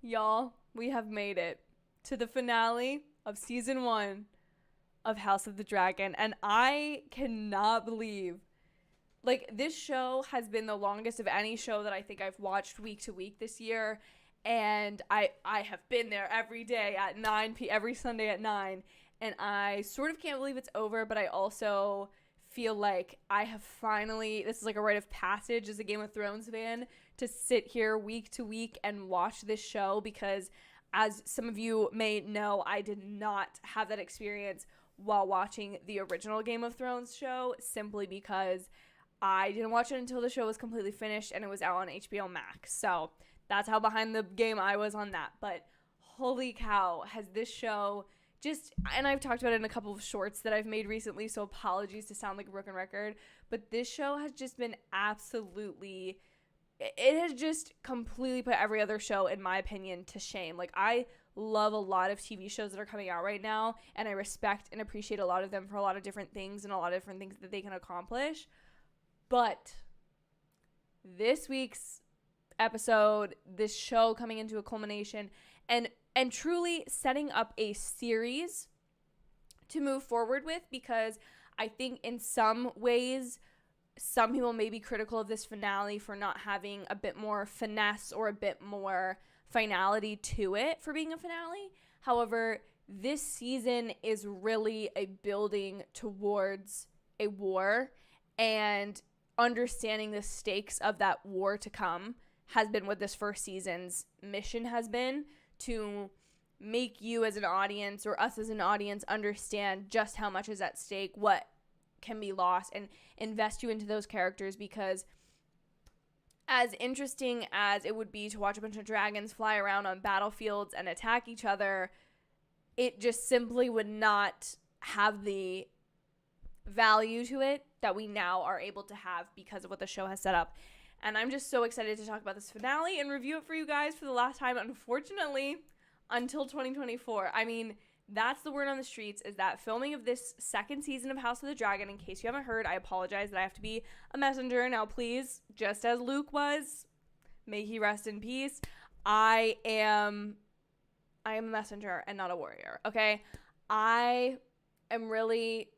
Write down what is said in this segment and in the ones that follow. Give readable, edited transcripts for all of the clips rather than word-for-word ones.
Y'all, we have made it to the finale of season 1 of House of the Dragon, and I cannot believe, like, this show has been the longest of any show that I think I've watched week to week this year, and I have been there every day at 9 p every Sunday at 9, and I sort of can't believe it's over, but I also feel like I have finally, this is like a rite of passage as a Game of Thrones fan, to sit here week to week and watch this show, because as some of you may know, I did not have that experience while watching the original Game of Thrones show, simply because I didn't watch it until the show was completely finished and it was out on HBO Max. So that's how behind the game I was on that. But holy cow, has this show just, and I've talked about it in a couple of shorts that I've made recently, so apologies to sound like a broken record, but this show has just been absolutely, it has just completely put every other show, in my opinion, to shame. Like, I love a lot of TV shows that are coming out right now, and I respect and appreciate a lot of them for a lot of different things and a lot of different things that they can accomplish. But this week's episode, this show coming into a culmination, and truly setting up a series to move forward with, because I think in some ways some people may be critical of this finale for not having a bit more finesse or a bit more finality to it for being a finale. However, this season is really a building towards a war, and understanding the stakes of that war to come has been what this first season's mission has been, to make you as an audience, or us as an audience, understand just how much is at stake, what can be lost, and invest you into those characters. Because as interesting as it would be to watch a bunch of dragons fly around on battlefields and attack each other, it just simply would not have the value to it that we now are able to have because of what the show has set up. And I'm just so excited to talk about this finale and review it for you guys for the last time, unfortunately, until 2024. I mean, that's the word on the streets, is that filming of this second season of House of the Dragon, in case you haven't heard, I apologize that I have to be a messenger now, please, just as Luke was, may he rest in peace. I am a messenger and not a warrior, okay? I am really,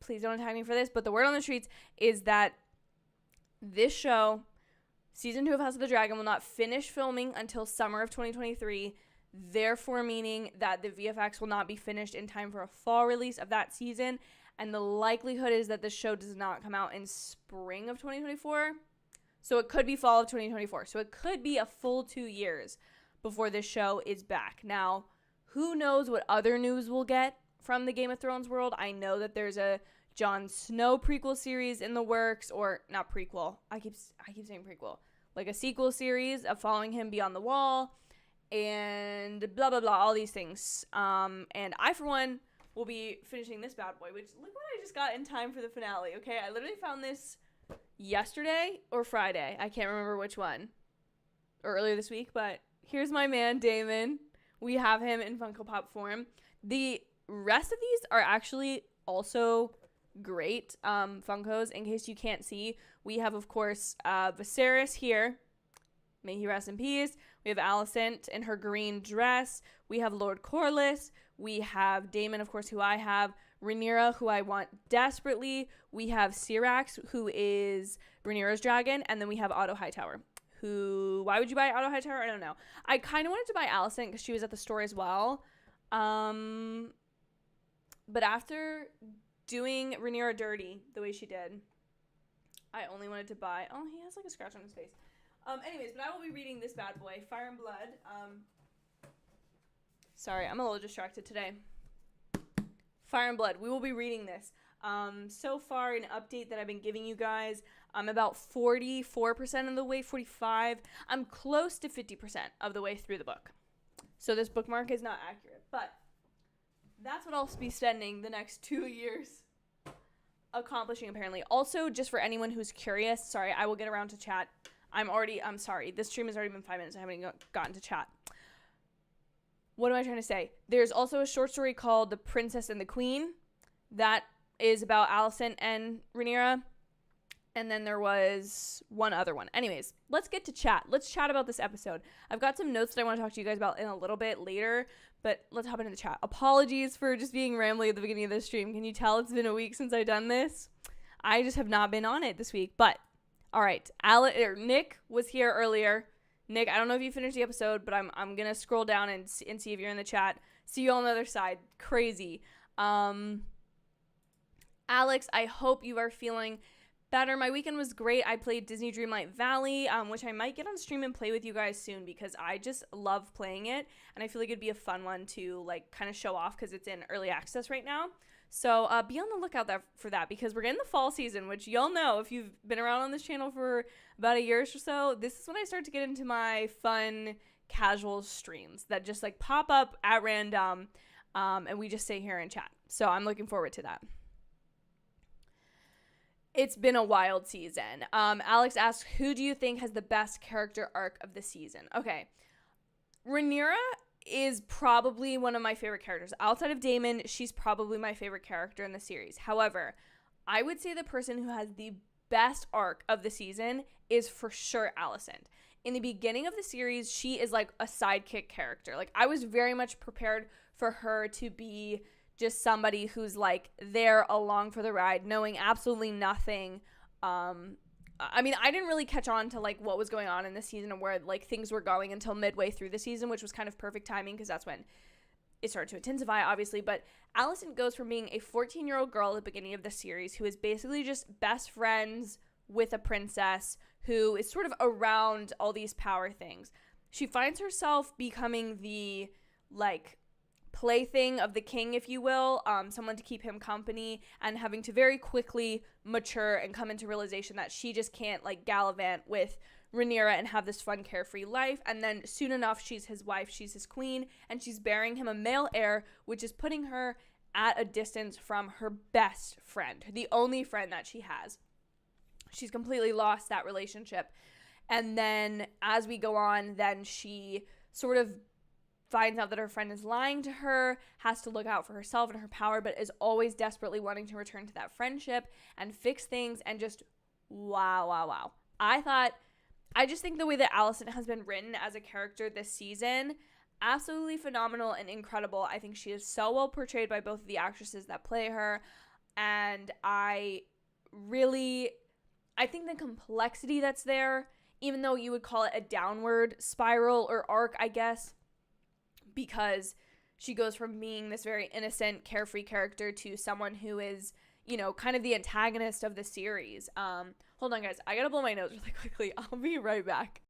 please don't attack me for this, but the word on the streets is that this show, season 2 of House of the Dragon, will not finish filming until summer of 2023, therefore meaning that the VFX will not be finished in time for a fall release of that season, and the likelihood is that the show does not come out in spring of 2024, so it could be fall of 2024, so it could be a full 2 years before this show is back. Now, who knows what other news we'll get from the Game of Thrones world. I know that there's a Jon Snow prequel series in the works, or not prequel, I keep saying prequel, like a sequel series of following him beyond the wall, and blah blah blah, all these things. And I, for one, will be finishing this bad boy, which, look what I just got in time for the finale. Okay, I literally found this yesterday or Friday, I can't remember which one, or earlier this week, but here's my man Damon. We have him in Funko Pop form. The rest of these are actually also great Funkos. In case you can't see, we have, of course, Viserys here, may he rest in peace. We have Alicent in her green dress. We have Lord Corlys. We have Daemon, of course, who I have. Rhaenyra, who I want desperately. We have Syrax, who is Rhaenyra's dragon. And then we have Otto Hightower, who, why would you buy Otto Hightower? I don't know. I kind of wanted to buy Alicent because she was at the store as well. But after doing Rhaenyra dirty the way she did, I only wanted to buy, oh, he has like a scratch on his face. Anyways, but I will be reading this bad boy, Fire and Blood. Sorry, I'm a little distracted today. Fire and Blood, we will be reading this. So far, an update that I've been giving you guys, I'm about 44% of the way, 45. I'm close to 50% of the way through the book. So this bookmark is not accurate, but that's what I'll be spending the next 2 years accomplishing, apparently. Also, just for anyone who's curious, sorry, I will get around to chat. I'm sorry, this stream has already been 5 minutes. I haven't even gotten to chat. What am I trying to say? There's also a short story called The Princess and the Queen that is about Alicent and Rhaenyra. And then there was one other one. Anyways, let's get to chat. Let's chat about this episode. I've got some notes that I want to talk to you guys about in a little bit later, but let's hop into the chat. Apologies for just being rambly at the beginning of this stream. Can you tell it's been a week since I've done this? I just have not been on it this week. But, all right. Nick was here earlier. Nick, I don't know if you finished the episode, but I'm going to scroll down and see if you're in the chat. See you on the other side. Crazy. Alex, I hope you are feeling better. My weekend was great. I played Disney Dreamlight Valley, which I might get on stream and play with you guys soon because I just love playing it, and I feel like it'd be a fun one to like kind of show off because it's in early access right now. So be on the lookout for that because we're getting the fall season, which y'all know if you've been around on this channel for about a year or so. This is when I start to get into my fun casual streams that just like pop up at random, and we just stay here and chat. So I'm looking forward to that. It's been a wild season. Alex asks, who do you think has the best character arc of the season? Okay. Rhaenyra is probably one of my favorite characters. Outside of Daemon, she's probably my favorite character in the series. However, I would say the person who has the best arc of the season is for sure Alicent. In the beginning of the series, she is like a sidekick character. Like, I was very much prepared for her to be just somebody who's like there along for the ride, knowing absolutely nothing. I mean, I didn't really catch on to like what was going on in the season and where like things were going until midway through the season, which was kind of perfect timing because that's when it started to intensify, obviously. But Alicent goes from being a 14-year-old girl at the beginning of the series who is basically just best friends with a princess who is sort of around all these power things. She finds herself becoming the like plaything of the king, if you will, someone to keep him company, and having to very quickly mature and come into realization that she just can't like gallivant with Rhaenyra and have this fun carefree life. And then soon enough, she's his wife, she's his queen, and she's bearing him a male heir, which is putting her at a distance from her best friend, the only friend that she has. She's completely lost that relationship. And then as we go on, then she sort of finds out that her friend is lying to her, has to look out for herself and her power, but is always desperately wanting to return to that friendship and fix things. And just wow. I just think the way that Alicent has been written as a character this season, absolutely phenomenal and incredible. I think she is so well portrayed by both of the actresses that play her. And I think the complexity that's there, even though you would call it a downward spiral or arc, I guess, because she goes from being this very innocent, carefree character to someone who is, you know, kind of the antagonist of the series. Hold on, guys. I gotta blow my nose really quickly. I'll be right back.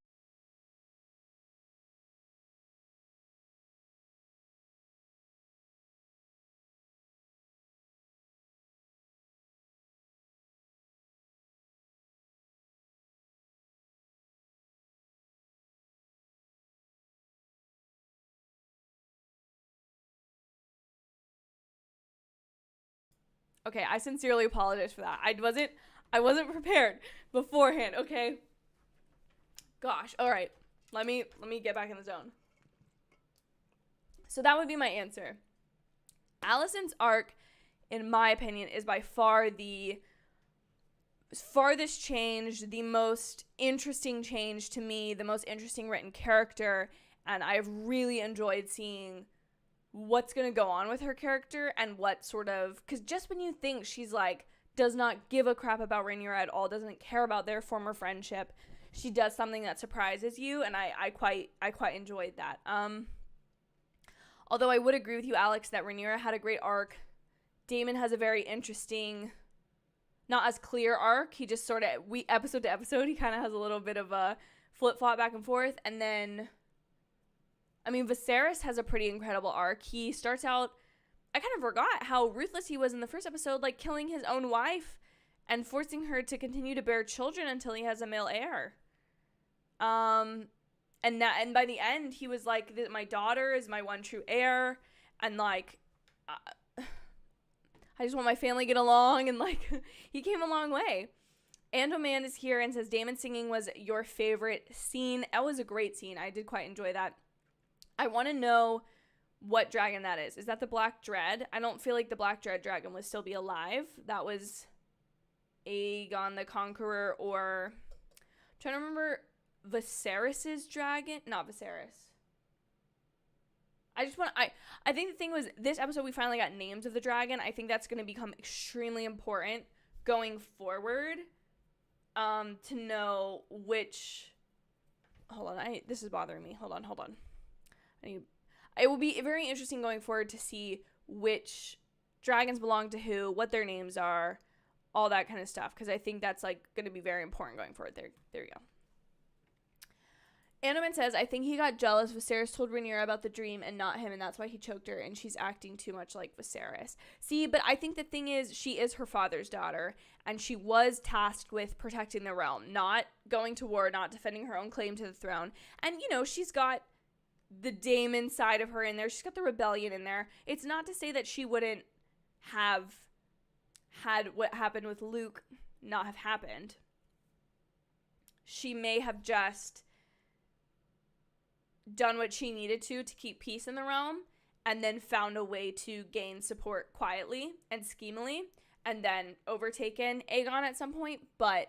Okay, I sincerely apologize for that. I wasn't prepared beforehand, okay? Gosh, all right. Let me get back in the zone. So that would be my answer. Alicent's arc, in my opinion, is by far the farthest change, the most interesting change to me, the most interesting written character, and I've really enjoyed seeing what's going to go on with her character and what sort of, because just when you think she's like does not give a crap about Rhaenyra at all, doesn't care about their former friendship, she does something that surprises you, and I quite enjoyed that. Although I would agree with you, Alex, that Rhaenyra had a great arc. Daemon has a very interesting, not as clear arc. He just sort of, episode to episode, he kind of has a little bit of a flip-flop back and forth. And then, I mean, Viserys has a pretty incredible arc. He starts out, I kind of forgot how ruthless he was in the first episode, like killing his own wife and forcing her to continue to bear children until he has a male heir. And by the end, he was like, my daughter is my one true heir, and like, I just want my family to get along, and like, he came a long way. Andoman is here and says, Daemon singing was your favorite scene. That was a great scene. I did quite enjoy that. I want to know what dragon that is. Is that the Black Dread? I don't feel like the Black Dread dragon would still be alive. That was Aegon the Conqueror or I'm trying to remember Viserys's dragon. Not Viserys. I think the thing was this episode we finally got names of the dragon. I think that's going to become extremely important going forward to know which. Hold on, this is bothering me. Hold on. It will be very interesting going forward to see which dragons belong to who, what their names are, all that kind of stuff, because I think that's like going to be very important going forward. There you go. Anoman says, I think he got jealous. Viserys told Rhaenyra about the dream and not him, and that's why he choked her, and she's acting too much like Viserys. See, but I think the thing is, she is her father's daughter, and she was tasked with protecting the realm, not going to war, not defending her own claim to the throne. And, you know, she's got the Daemon side of her in there. She's got the rebellion in there. It's not to say that she wouldn't have had what happened with Luke not have happened. She may have just done what she needed to keep peace in the realm, and then found a way to gain support quietly and schemily, and then overtaken Aegon at some point. But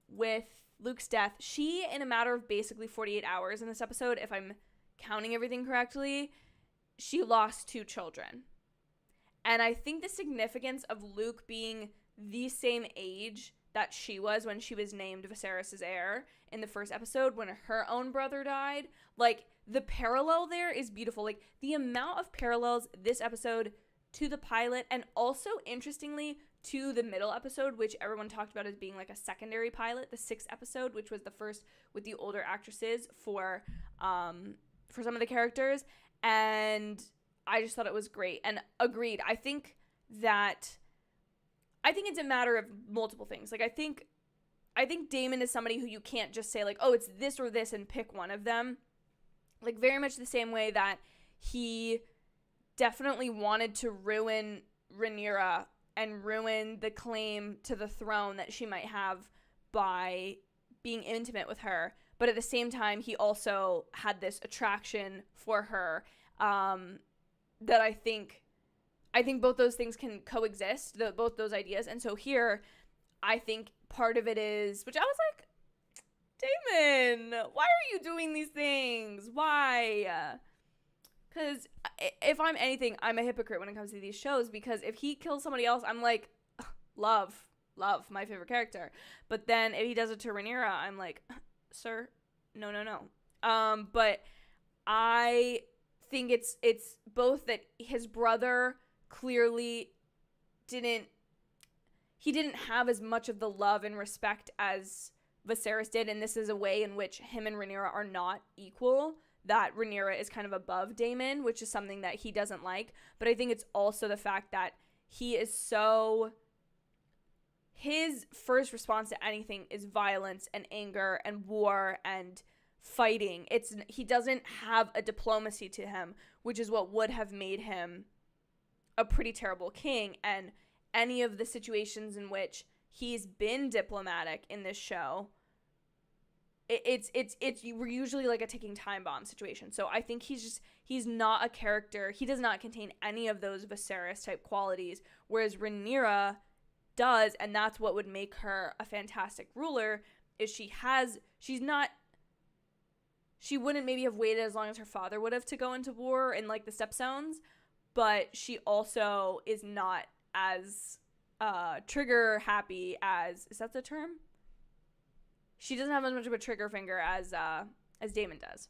with Luke's death, she, in a matter of basically 48 hours in this episode, if I'm counting everything correctly, she lost 2 children. And I think the significance of Luke being the same age that she was when she was named Viserys' heir in the first episode when her own brother died, like, the parallel there is beautiful. Like, the amount of parallels this episode to the pilot, and also, interestingly, to the middle episode, which everyone talked about as being like a secondary pilot, the 6th episode, which was the first with the older actresses for some of the characters, and I just thought it was great. And agreed, I think it's a matter of multiple things. Like, I think Daemon is somebody who you can't just say, like, oh, it's this or this and pick one of them. Like, very much the same way that he definitely wanted to ruin Rhaenyra and ruin the claim to the throne that she might have by being intimate with her. But at the same time, he also had this attraction for her that I think both those things can coexist, both those ideas. And so here, I think part of it is, which I was like, Daemon, why are you doing these things? Why? Because if I'm anything, I'm a hypocrite when it comes to these shows, because if he kills somebody else, I'm like, love, my favorite character. But then if he does it to Rhaenyra, I'm like, sir, no. But I think it's both that his brother clearly didn't have as much of the love and respect as Viserys did, and this is a way in which him and Rhaenyra are not equal, that Rhaenyra is kind of above Daemon, which is something that he doesn't like. But I think it's also the fact that his first response to anything is violence and anger and war and fighting. He doesn't have a diplomacy to him, which is what would have made him a pretty terrible king. And any of the situations in which he's been diplomatic in this show, we're usually like a ticking time bomb situation. So I think he's not a character. He does not contain any of those Viserys type qualities, whereas Rhaenyra does, and that's what would make her a fantastic ruler. Is she wouldn't maybe have waited as long as her father would have to go into war in like the Step Zones, but she also is not as trigger happy as, is that the term? She doesn't have as much of a trigger finger as Daemon does.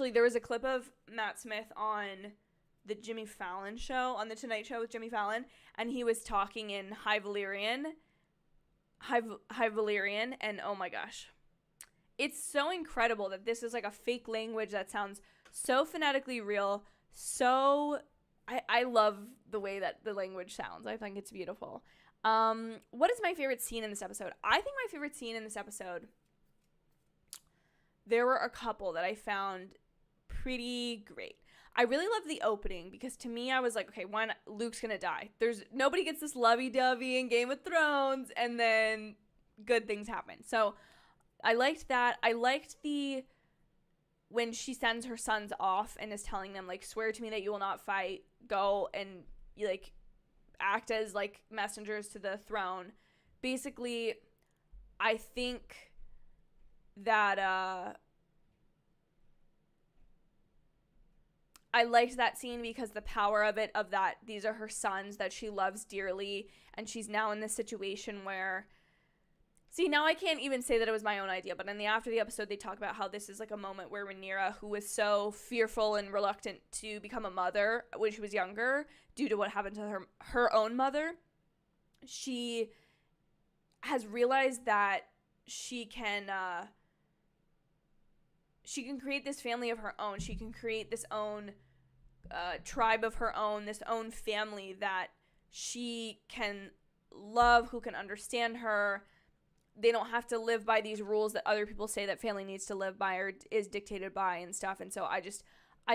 There was a clip of Matt Smith on the Jimmy Fallon show, on the Tonight Show with Jimmy Fallon, and he was talking in High Valyrian, and oh my gosh. It's so incredible that this is like a fake language that sounds so phonetically real, so I love the way that the language sounds. I think it's beautiful. What is my favorite scene in this episode? I think my favorite scene in this episode, there were a couple that I found pretty great. I really love the opening because to me I was like, okay, Luke's gonna die. Nobody gets this lovey-dovey in Game of Thrones and then good things happen. So I liked that. I liked when she sends her sons off and is telling them, like, swear to me that you will not fight, go and like act as like messengers to the throne. Basically, I think that I liked that scene because the power of it, of that these are her sons that she loves dearly, and she's now in this situation where, see, now I can't even say that it was my own idea, but in the after the episode, they talk about how this is like a moment where Rhaenyra, who was so fearful and reluctant to become a mother when she was younger due to what happened to her own mother, she has realized that she can create this family of her own. She can create this own tribe of her own, this own family that she can love, who can understand her. They don't have to live by these rules that other people say that family needs to live by or is dictated by and stuff. And so I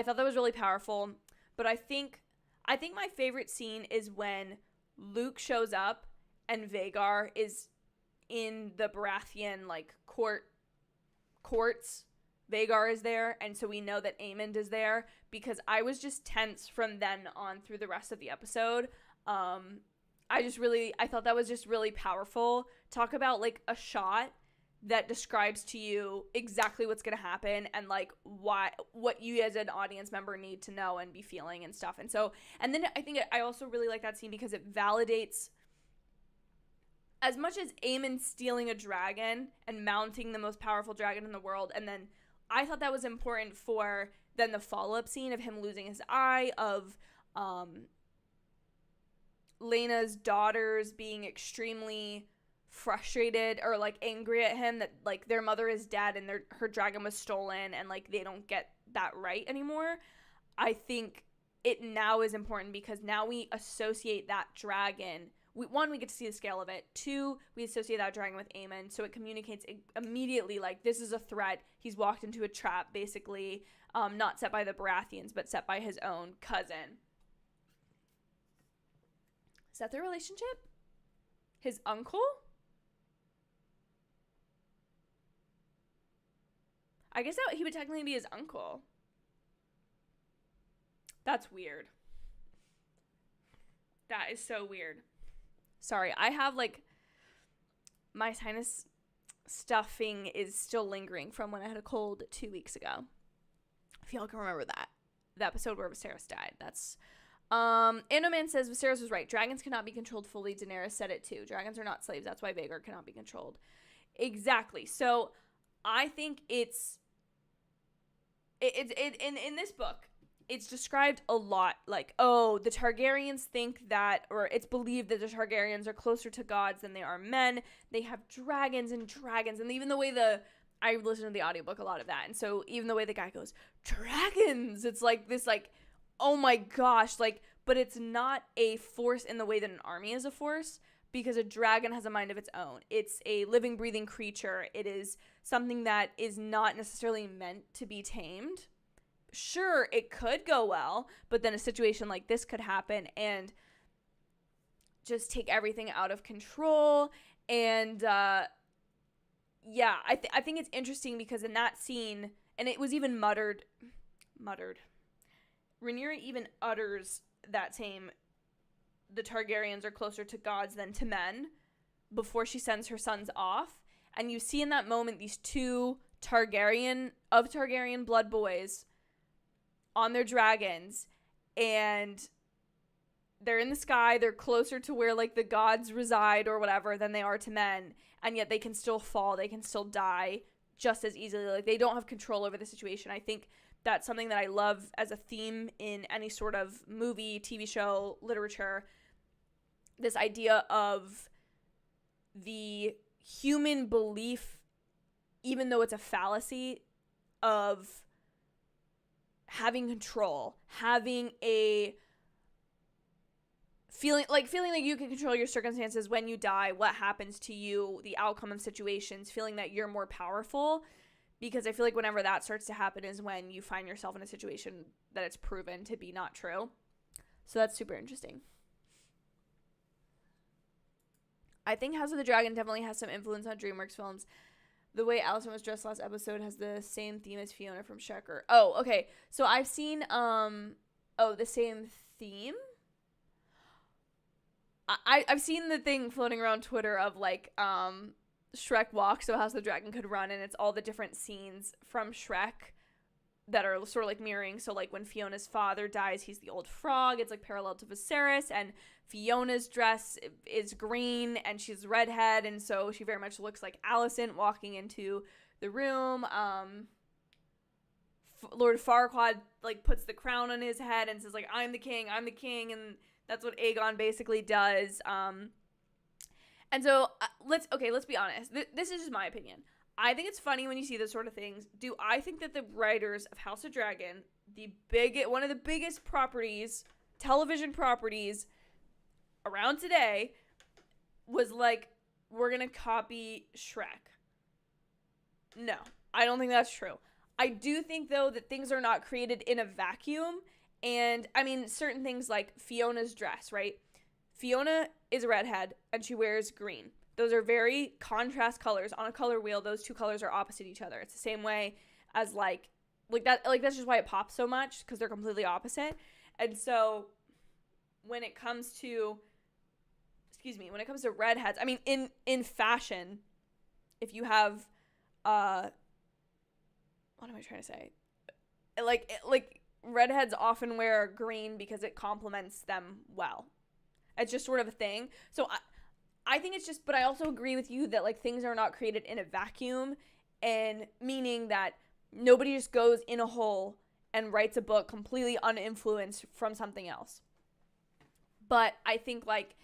thought that was really powerful. But I think my favorite scene is when Luke shows up and Vhagar is in the Baratheon like courts. Vhagar is there, and so we know that Aemond is there, because I was just tense from then on through the rest of the episode. I thought that was just really powerful. Talk about like a shot that describes to you exactly what's going to happen and like what you as an audience member need to know and be feeling and stuff. And then I think I also really like that scene because it validates, as much as Aemond stealing a dragon and mounting the most powerful dragon in the world, and then I thought that was important for then the follow-up scene of him losing his eye, of Laena's daughters being extremely frustrated or like angry at him that like their mother is dead and her dragon was stolen and like they don't get that right anymore. I think it now is important because now we associate that dragon. One, we get to see the scale of it. Two, we associate that dragon with Aemond, so it communicates immediately like this is a threat. He's walked into a trap, basically, not set by the Baratheons, but set by his own cousin. Is that their relationship? His uncle? I guess that he would technically be his uncle. That's weird. That is so weird. Sorry, I have like my sinus stuffing is still lingering from when I had a cold 2 weeks ago. If y'all can remember that. The episode where Viserys died. That's Anoman says Viserys was right. Dragons cannot be controlled fully. Daenerys said it too. Dragons are not slaves. That's why Vhagar cannot be controlled. Exactly. So I think it's in this book, it's described a lot like, oh, the Targaryens think that, or it's believed that the Targaryens are closer to gods than they are men. They have dragons, and even the way I listened to the audiobook, a lot of that, and so even the way the guy goes, dragons, it's like this, like, oh my gosh, like, but it's not a force in the way that an army is a force, because a dragon has a mind of its own. It's a living, breathing creature. It is something that is not necessarily meant to be tamed. Sure, it could go well, but then a situation like this could happen and just take everything out of control. And yeah, I think it's interesting because in that scene, and it was even muttered, Rhaenyra even utters that same, the Targaryens are closer to gods than to men, before she sends her sons off. And you see in that moment these two Targaryen blood boys on their dragons, and they're in the sky, they're closer to where like the gods reside or whatever than they are to men, and yet they can still fall, they can still die just as easily. Like, they don't have control over the situation. I think that's something that I love as a theme in any sort of movie, TV show, literature, this idea of the human belief, even though it's a fallacy, of having control, having a feeling like you can control your circumstances when you die, what happens to you, the outcome of situations, feeling that you're more powerful. Because I feel like whenever that starts to happen is when you find yourself in a situation that it's proven to be not true. So that's super interesting. I think House of the Dragon definitely has some influence on DreamWorks films. The way Allison was dressed last episode has the same theme as Fiona from Shrek. Oh, okay. So I've seen, the same theme? I've seen the thing floating around Twitter of like Shrek walk so House of the Dragon could run, and it's all the different scenes from Shrek that are sort of like mirroring. So like when Fiona's father dies, he's the old frog. It's like parallel to Viserys, and Fiona's dress is green and she's redhead, and so she very much looks like Alicent walking into the room. Lord Farquaad like puts the crown on his head and says like, I'm the king, and that's what Aegon basically does. And so let's be honest. This is just my opinion. I think it's funny when you see those sort of things. Do I think that the writers of House of Dragon, one of the biggest properties, television properties around today, was like, we're going to copy Shrek? No, I don't think that's true. I do think, though, that things are not created in a vacuum. And, I mean, certain things like Fiona's dress, right? Fiona is a redhead, and she wears green. Those are very contrast colors. On a color wheel, those two colors are opposite each other. It's the same way as, like that. Like, that's just why it pops so much, because they're completely opposite. And so, when it comes to redheads, I mean, in fashion, if you have, what am I trying to say? Like redheads often wear green because it complements them well. It's just sort of a thing. So I think it's just, but I also agree with you that like things are not created in a vacuum, and meaning that nobody just goes in a hole and writes a book completely uninfluenced from something else. But I think like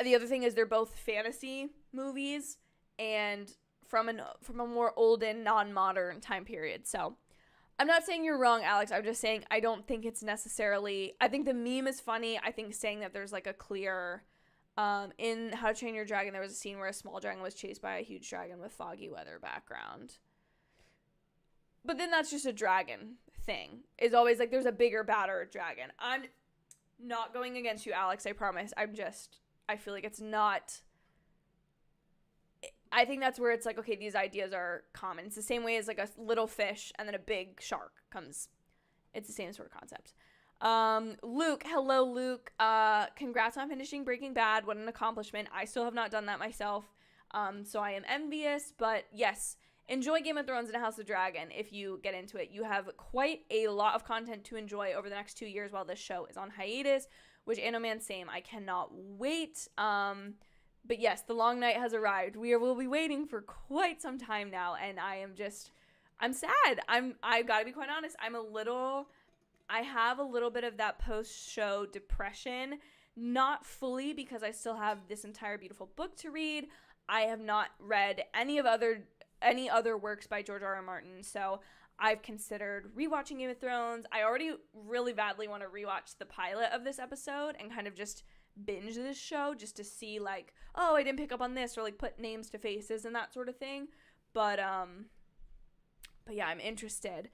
the other thing is they're both fantasy movies and from a more olden, non-modern time period. So I'm not saying you're wrong, Alex. I'm just saying I don't think it's necessarily... I think the meme is funny. I think saying that there's like a clear... in How to Train Your Dragon, there was a scene where a small dragon was chased by a huge dragon with foggy weather background. But then that's just a dragon thing. It's always like there's a bigger, badder dragon. I'm not going against you, Alex, I promise. I feel like it's not... I think that's where it's like, okay, these ideas are common. It's the same way as like a little fish and then a big shark comes. It's the same sort of concept. Luke, hello, Luke. Congrats on finishing Breaking Bad. What an accomplishment. I still have not done that myself. So I am envious, but yes, enjoy Game of Thrones and House of Dragon if you get into it. You have quite a lot of content to enjoy over the next 2 years while this show is on hiatus, which Anoman, same. I cannot wait. But yes, the long night has arrived. Will be waiting for quite some time now, and I'm sad. I've got to be quite honest. I have a little bit of that post-show depression, not fully because I still have this entire beautiful book to read. I have not read any other works by George R.R. Martin, so I've considered rewatching Game of Thrones. I already really badly want to rewatch the pilot of this episode and kind of just binge this show just to see like, oh, I didn't pick up on this, or like put names to faces and that sort of thing. But yeah, I'm interested.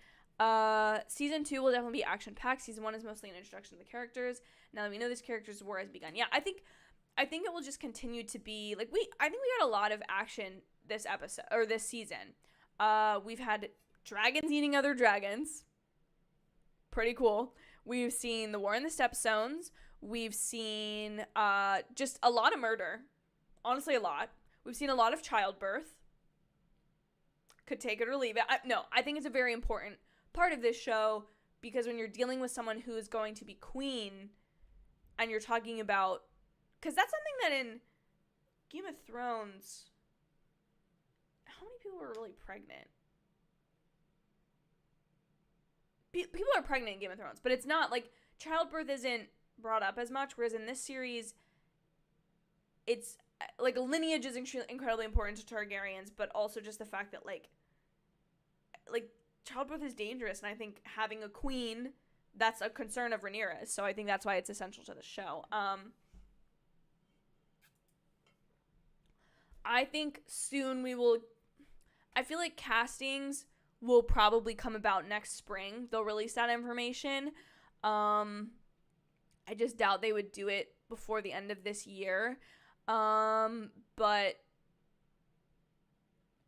Season 2 will definitely be action-packed. Season 1 is mostly an introduction to the characters. Now that we know these characters, war has begun. Yeah, I think it will just continue to be like I think we got a lot of action this episode or this season. We've had dragons eating other dragons. Pretty cool. We've seen the war in the Stepstones. We've seen just a lot of murder. Honestly, a lot. We've seen a lot of childbirth. Could take it or leave it. I think it's a very important part of this show, because when you're dealing with someone who is going to be queen and you're talking about, because that's something that in Game of Thrones, how many people were really pregnant? People are pregnant in Game of Thrones, but it's not like childbirth isn't brought up as much, whereas in this series it's like lineage is incredibly important to Targaryens, but also just the fact that like childbirth is dangerous, and I think having a queen, that's a concern of Rhaenyra's, so I think that's why it's essential to the show. I think soon I feel like castings will probably come about next spring. They'll release that information. I just doubt they would do it before the end of this year. But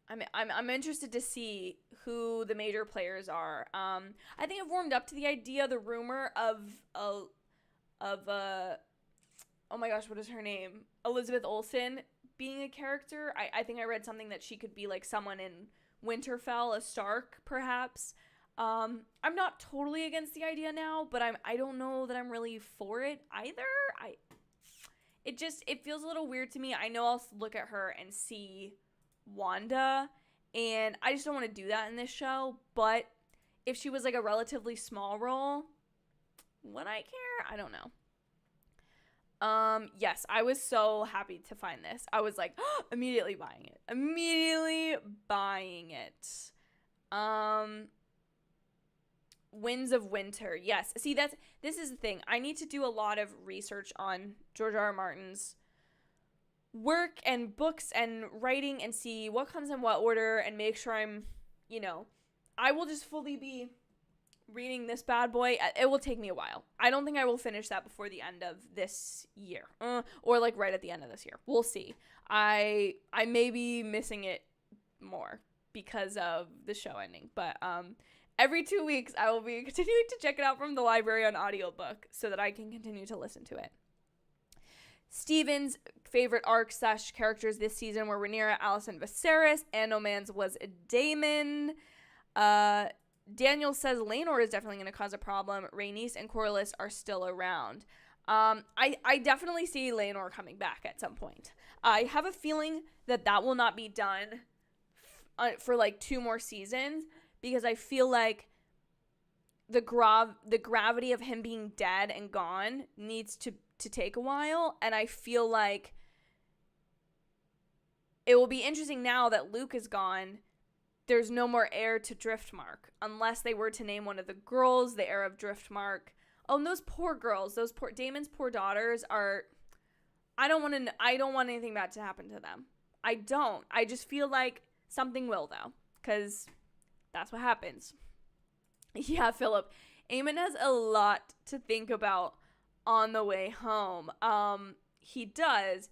I'm interested to see who the major players are. I think I've warmed up to the idea, the rumor of oh my gosh, what is her name? Elizabeth Olsen being a character. I think I read something that she could be like someone in Winterfell, a Stark, perhaps. I'm not totally against the idea now, but I don't know that I'm really for it either. It feels a little weird to me. I know I'll look at her and see Wanda, and I just don't want to do that in this show, but if she was like a relatively small role, would I care? I don't know. Yes, I was so happy to find this. I was like, immediately buying it. Winds of Winter. Yes. See, this is the thing. I need to do a lot of research on George R. R. Martin's work and books and writing and see what comes in what order and make sure I'm, I will just fully be reading this bad boy. It will take me a while. I don't think I will finish that before the end of this year, or like right at the end of this year. We'll see. I may be missing it more because of the show ending, but every 2 weeks I will be continuing to check it out from the library on audiobook so that I can continue to listen to it. Steven's favorite arcs / characters this season were Rhaenyra, Alicent, Viserys, and no man's was Daemon. Daniel says Laenor is definitely going to cause a problem. Rhaenys and Corlys are still around. I definitely see Laenor coming back at some point. I have a feeling that will not be done for like 2 more seasons, because I feel like the gravity of him being dead and gone needs to take a while, and I feel like it will be interesting now that Luke is gone. There's no more heir to Driftmark, unless they were to name one of the girls the heir of Driftmark. Oh, and those poor girls, Daemon's poor daughters are, I don't want anything bad to happen to them. I don't. I just feel like something will, though, because that's what happens. Yeah, Philip. Eamon has a lot to think about on the way home. He does.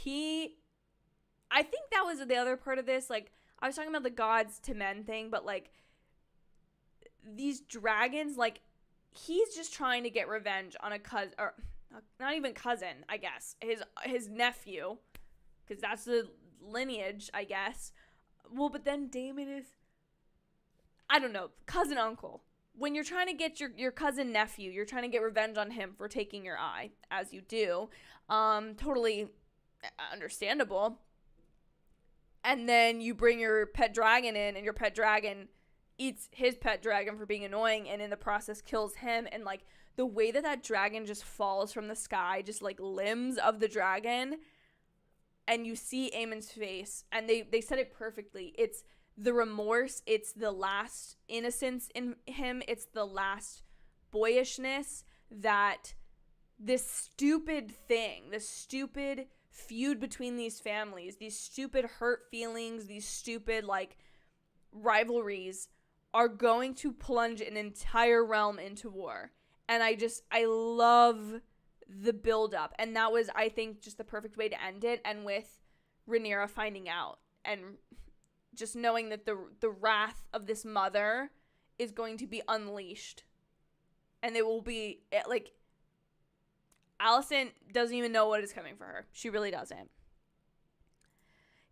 I think that was the other part of this, like, I was talking about the gods to men thing, but, like, these dragons, like, he's just trying to get revenge on a cousin, or not even cousin, I guess, his nephew, because that's the lineage, I guess. Well, but then Daemon is, I don't know, cousin uncle. When you're trying to get your cousin nephew, you're trying to get revenge on him for taking your eye, as you do. Totally understandable. And then you bring your pet dragon in, and your pet dragon eats his pet dragon for being annoying, and in the process kills him. And, like, the way that dragon just falls from the sky, just, like, limbs of the dragon, and you see Aemon's face, and they said it perfectly. It's the remorse, it's the last innocence in him, it's the last boyishness that this stupid feud between these families, these stupid hurt feelings, these stupid, like, rivalries are going to plunge an entire realm into war. And I love the buildup. And that was, I think, just the perfect way to end it. And with Rhaenyra finding out and just knowing that the wrath of this mother is going to be unleashed. And it will be, like, Alicent doesn't even know what is coming for her. She really doesn't.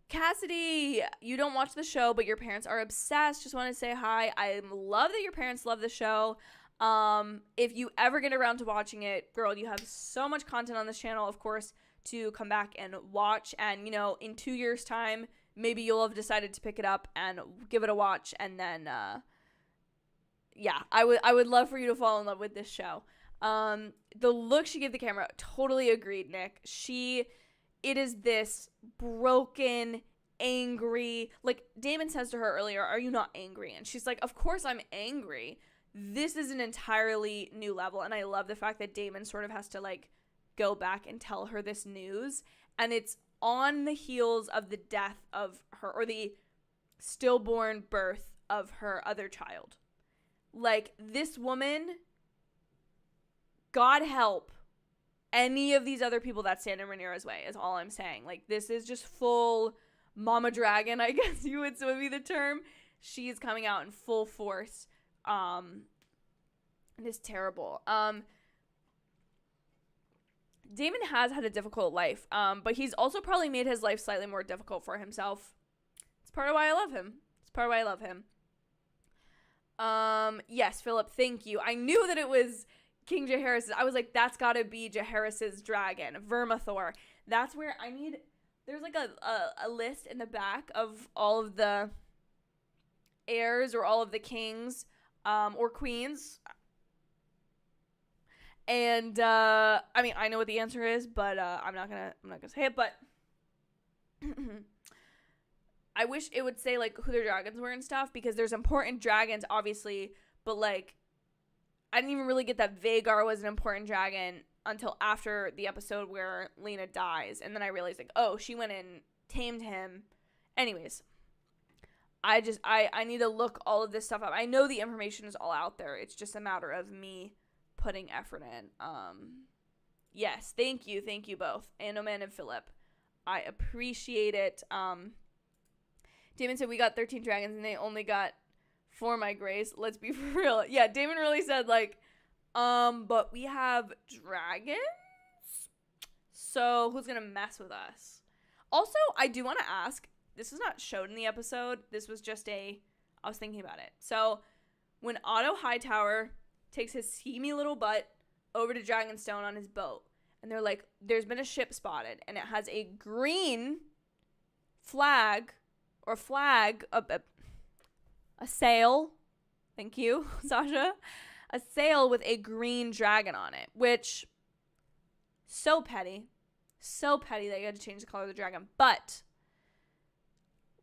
Cassidy, you don't watch the show, but your parents are obsessed. Just want to say hi. I love that your parents love the show. If you ever get around to watching it, girl, you have so much content on this channel, of course, to come back and watch. And, in 2 years' time, maybe you'll have decided to pick it up and give it a watch. And then, I would love for you to fall in love with this show. The look she gave the camera, totally agreed, Nick. It is this broken, angry, like, Daemon says to her earlier, are you not angry? And she's like, of course I'm angry. This is an entirely new level, and I love the fact that Daemon sort of has to, like, go back and tell her this news, and it's on the heels of the death of her, or the stillborn birth of her other child. Like, this woman, God help any of these other people that stand in Rhaenyra's way, is all I'm saying. Like, this is just full mama dragon, I guess would be the term. She is coming out in full force. It is terrible. Daemon has had a difficult life, but he's also probably made his life slightly more difficult for himself. It's part of why I love him. Yes, Philip, thank you. I knew that it was King Jaehaerys. I was like, that's gotta be Jaehaerys' dragon, Vermithor. That's where there's like a list in the back of all of the heirs or all of the kings, or queens. And, I mean, I know what the answer is, but, I'm not gonna say it, but I wish it would say, like, who their dragons were and stuff, because there's important dragons, obviously, but, like, I didn't even really get that Vhagar was an important dragon until after the episode where Lena dies, and then I realized, like, oh, she went and tamed him. Anyways, I need to look all of this stuff up. I know the information is all out there. It's just a matter of me putting effort in. Yes, thank you both, Anoman and Philip. I appreciate it. Damon said we got 13 dragons and they only got 4 my grace. Let's be for real. Yeah, Damon really said, like, but we have dragons? So who's gonna mess with us? Also, I do want to ask, this is not shown in the episode. This was just I was thinking about it. So when Otto Hightower takes his schemy little butt over to Dragonstone on his boat, and they're like, there's been a ship spotted, and it has a green flag, a sail, thank you, Sasha, a sail with a green dragon on it, which, so petty that you had to change the color of the dragon, but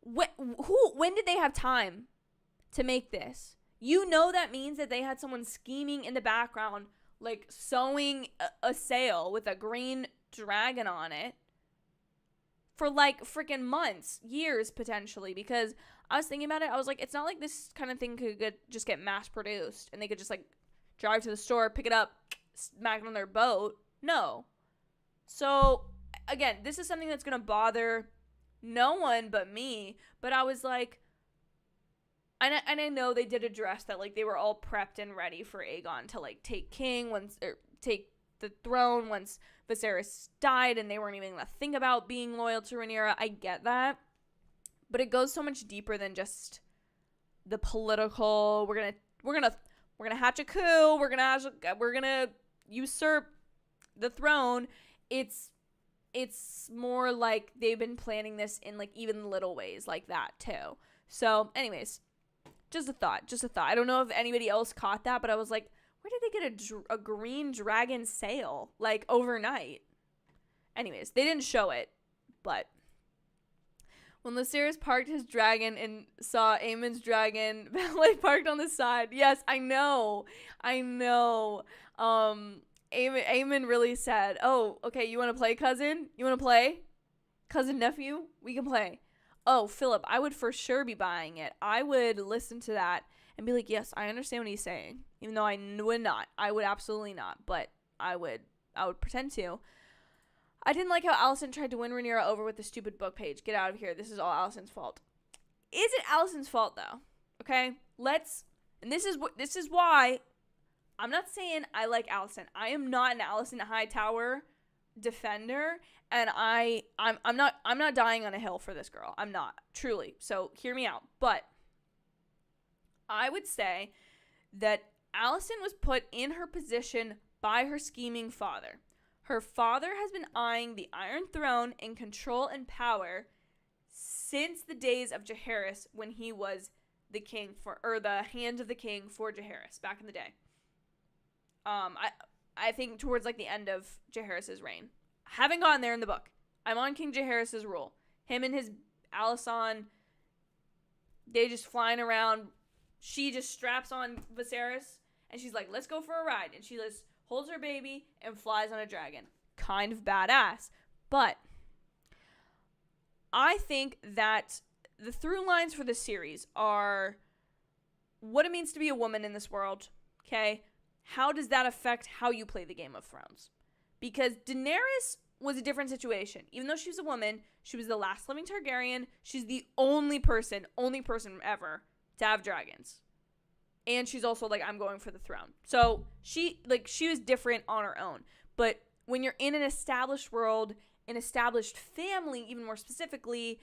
when did they have time to make this? You know that means that they had someone scheming in the background, like sewing a sail with a green dragon on it for like freaking months, years potentially, because I was thinking about it. I was like, it's not like this kind of thing could just get mass produced and they could just like drive to the store, pick it up, smack it on their boat. No. So again, this is something that's going to bother no one but me, but I was like, and I know they did address that, like, they were all prepped and ready for Aegon to, like, take the throne once Viserys died, and they weren't even gonna think about being loyal to Rhaenyra. I get that, but it goes so much deeper than just the political. We're gonna hatch a coup. We're gonna usurp the throne. It's more like they've been planning this in, like, even little ways like that too. So, anyways. Just a thought. I don't know if anybody else caught that, but I was like, where did they get a green dragon sail, like, overnight? Anyways, they didn't show it, but when Lucerys parked his dragon and saw Aemon's dragon valet parked on the side, yes, I know. Aemon really said, oh, okay, you want to play, cousin? You want to play? Cousin, nephew? We can play. Oh, Philip, I would for sure be buying it. I would listen to that and be like, yes, I understand what he's saying. Even though I would not. I would absolutely not. But I would pretend to. I didn't like how Alicent tried to win Rhaenyra over with the stupid book page. Get out of here. This is all Alicent's fault. Is it Alicent's fault, though? Okay? And this is why I'm not saying I like Alicent. I am not an Alicent Hightower defender, and I'm not dying on a hill for this girl. I'm not, truly. So hear me out. But I would say that Alicent was put in her position by her scheming father. Her father has been eyeing the Iron Throne in control and power since the days of Jaehaerys, when he was the king the hand of the king for Jaehaerys back in the day. I think towards like the end of Jaehaerys' reign. Haven't gotten there in the book. I'm on King Jaehaerys' rule. Him and his Alysanne, they just flying around. She just straps on Viserys and she's like, let's go for a ride. And she just holds her baby and flies on a dragon. Kind of badass. But I think that the through lines for this series are what it means to be a woman in this world. Okay? How does that affect how you play the Game of Thrones? Because Daenerys was a different situation. Even though she was a woman, she was the last living Targaryen. She's the only person ever to have dragons. And she's also like, I'm going for the throne. So she was different on her own. But when you're in an established world, an established family, even more specifically,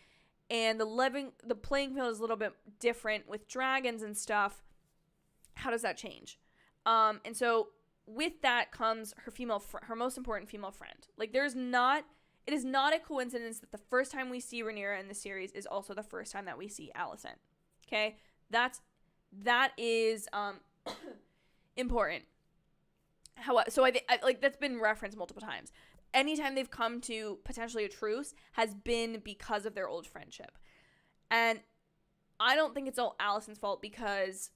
and the playing field is a little bit different with dragons and stuff, how does that change? And so with that comes her most important female friend. Like, it is not a coincidence that the first time we see Rhaenyra in the series is also the first time that we see Alicent. Okay? That is important. So I like, that's been referenced multiple times. Anytime they've come to potentially a truce has been because of their old friendship. And I don't think it's all Alicent's fault, because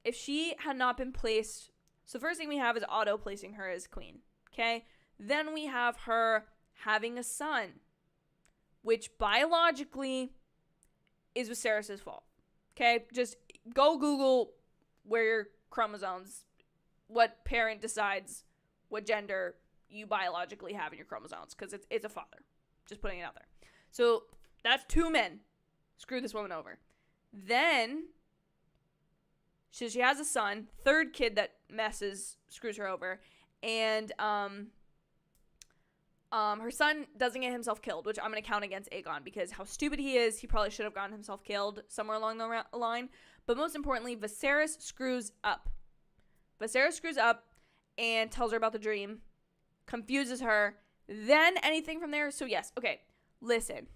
if she had not been placed, so the first thing we have is Otto placing her as queen. Okay? Then we have her having a son, which biologically is Viserys' fault. Okay? Just go Google where your chromosomes, what parent decides what gender you biologically have in your chromosomes, because it's a father. Just putting it out there. So that's 2 men. Screw this woman over. Then she has a son, 3rd kid that screws her over, and her son doesn't get himself killed, which I'm going to count against Aegon, because how stupid he is, he probably should have gotten himself killed somewhere along the line. But most importantly, Viserys screws up. Viserys screws up and tells her about the dream, confuses her, then anything from there. So yes, okay, listen.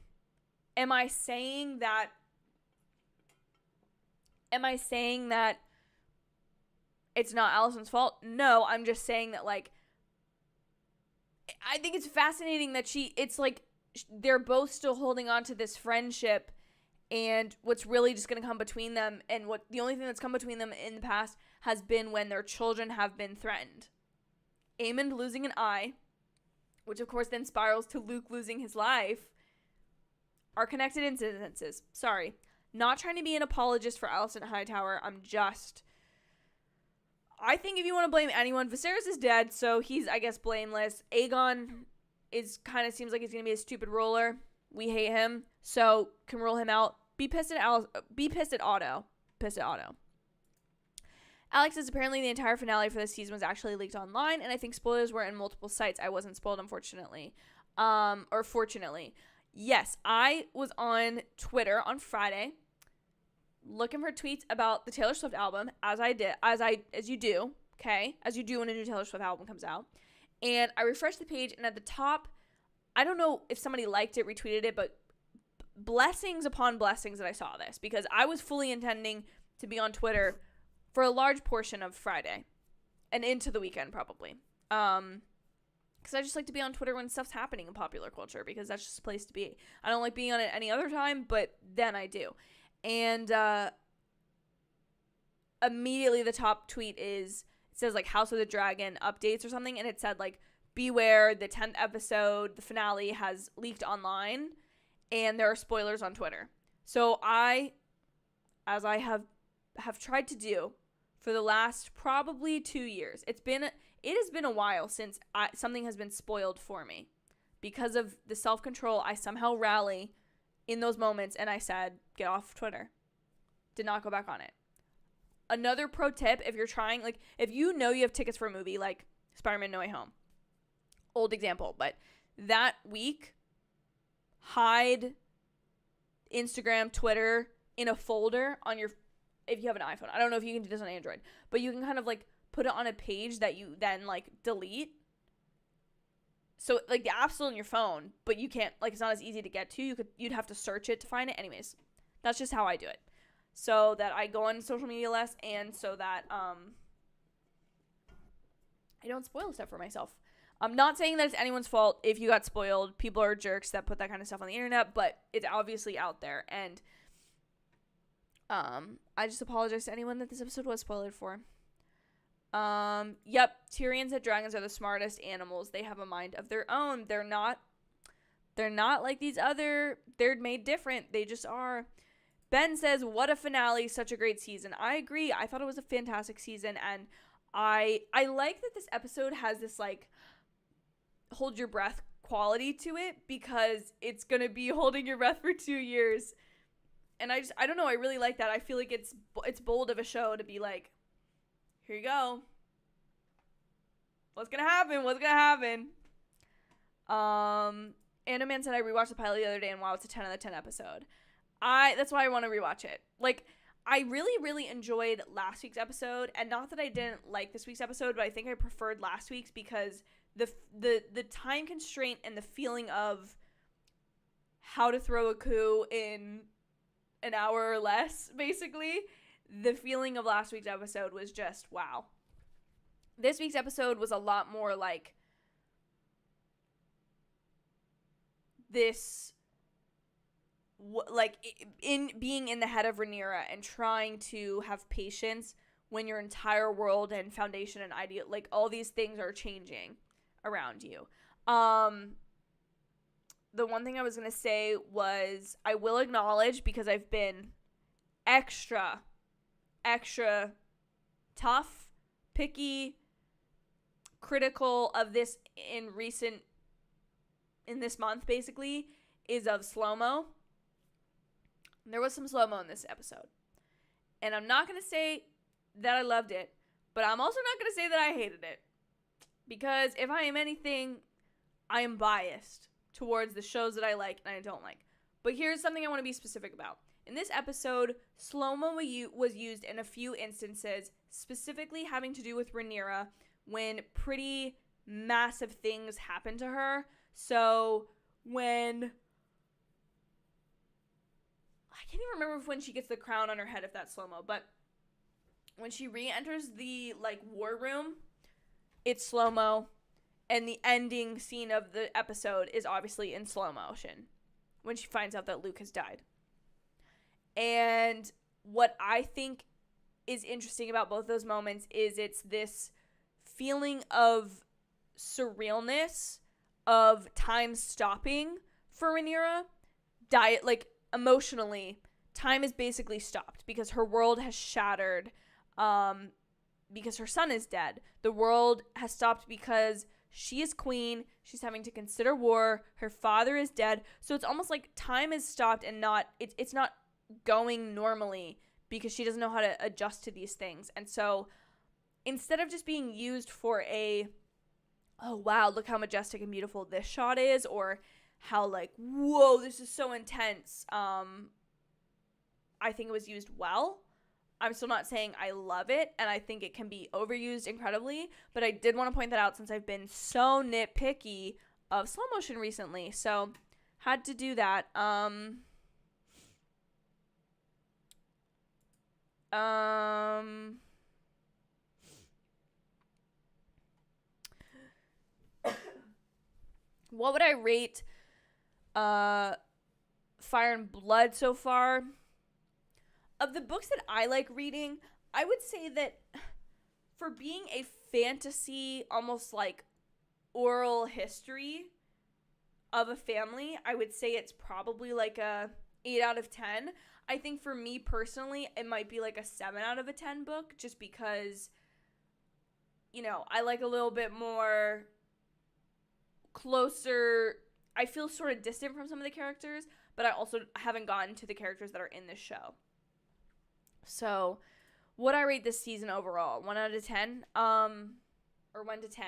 Am I saying that it's not Alicent's fault? No, I'm just saying that, like, I think it's fascinating that it's like they're both still holding on to this friendship, and what's really just going to come between them, and the only thing that's come between them in the past has been when their children have been threatened. Aemond losing an eye, which of course then spirals to Luke losing his life, are connected incidences. Sorry. Not trying to be an apologist for Alicent Hightower. I think if you want to blame anyone, Viserys is dead, so he's, I guess, blameless. Aegon seems like he's going to be a stupid ruler. We hate him, so can rule him out. Be pissed at Otto. Pissed at Otto. Alex says apparently the entire finale for this season was actually leaked online, and I think spoilers were in multiple sites. I wasn't spoiled, unfortunately. Or fortunately. Yes, I was on Twitter on Friday looking for tweets about the Taylor Swift album, as you do when a new Taylor Swift album comes out. And I refreshed the page, and at the top, I don't know if somebody liked it, retweeted it, but blessings upon blessings that I saw this, because I was fully intending to be on Twitter for a large portion of Friday and into the weekend, probably. Because I just like to be on Twitter when stuff's happening in popular culture, because that's just a place to be. I don't like being on it any other time, but then I do. And immediately the top tweet says like House of the Dragon updates or something, and it said like, beware, the 10th episode, the finale has leaked online, and there are spoilers on Twitter. So as I have tried to do for the last probably 2 years, it has been a while since something has been spoiled for me. Because of the self-control, I somehow rally in those moments, and I said, get off Twitter. Did not go back on it. Another pro tip, if you're trying, like, if you know you have tickets for a movie, like Spider-Man No Way Home, old example, but that week, hide Instagram, Twitter in a folder on if you have an iPhone. I don't know if you can do this on Android, but you can kind of like put it on a page that you then like delete. So like the app's still on your phone, but you can't, like, it's not as easy to get to. You'd have to search it to find it. Anyways, that's just how I do it. So that I go on social media less, and so that I don't spoil stuff for myself. I'm not saying that it's anyone's fault if you got spoiled. People are jerks that put that kind of stuff on the internet, but it's obviously out there. And I just apologize to anyone that this episode was spoiled for. Yep, Tyrion said dragons are the smartest animals. They have a mind of their own. They're not like these other, they're made different. They just are. Ben says, what a finale, such a great season. I agree. I thought it was a fantastic season, and I like that this episode has this like hold your breath quality to it, because it's going to be holding your breath for 2 years. And I don't know, I really like that. I feel like it's bold of a show to be like, here you go. What's going to happen? Anna Man said I rewatched the pilot the other day and wow, it's a 10 out of 10 episode. That's why I want to rewatch it. Like, I really, really enjoyed last week's episode, and not that I didn't like this week's episode, but I think I preferred last week's because the time constraint and the feeling of how to throw a coup in an hour or less, basically, the feeling of last week's episode was just wow. This week's episode was a lot more like this, like in being in the head of Rhaenyra and trying to have patience when your entire world and foundation and idea, like all these things are changing around you. The one thing I was going to say was I will acknowledge, because I've been extra tough, picky, critical of this in this month, basically, is of slow-mo. There was some slow-mo in this episode. And I'm not going to say that I loved it, but I'm also not going to say that I hated it. Because if I am anything, I am biased towards the shows that I like and I don't like. But here's something I want to be specific about. In this episode, slow-mo was used in a few instances, specifically having to do with Rhaenyra, when pretty massive things happen to her. So when, I can't even remember when she gets the crown on her head, if that's slow-mo, but when she re-enters the like war room, it's slow-mo, and the ending scene of the episode is obviously in slow motion when she finds out that Luke has died. And what I think is interesting about both those moments is it's this feeling of surrealness, of time stopping for Rhaenyra. Like, emotionally, time is basically stopped because her world has shattered, because her son is dead. The world has stopped because she is queen. She's having to consider war. Her father is dead. So it's almost like time is stopped and it's not going normally because she doesn't know how to adjust to these things. And so instead of just being used for oh wow, look how majestic and beautiful this shot is, or how like, whoa, this is so intense, I think it was used well. I'm still not saying I love it, and I think it can be overused incredibly, but I did want to point that out since I've been so nitpicky of slow motion recently, so had to do that. What would I rate Fire and Blood so far? Of the books that I like reading, I would say that for being a fantasy, almost like oral history of a family, I would say it's probably like a 8 out of 10. I think for me personally, it might be like a 7 out of a 10 book, just because, you know, I like a little bit more closer. I feel sort of distant from some of the characters, but I also haven't gotten to the characters that are in this show. So, what I rate this season overall? 1 out of 10? Or 1 to 10?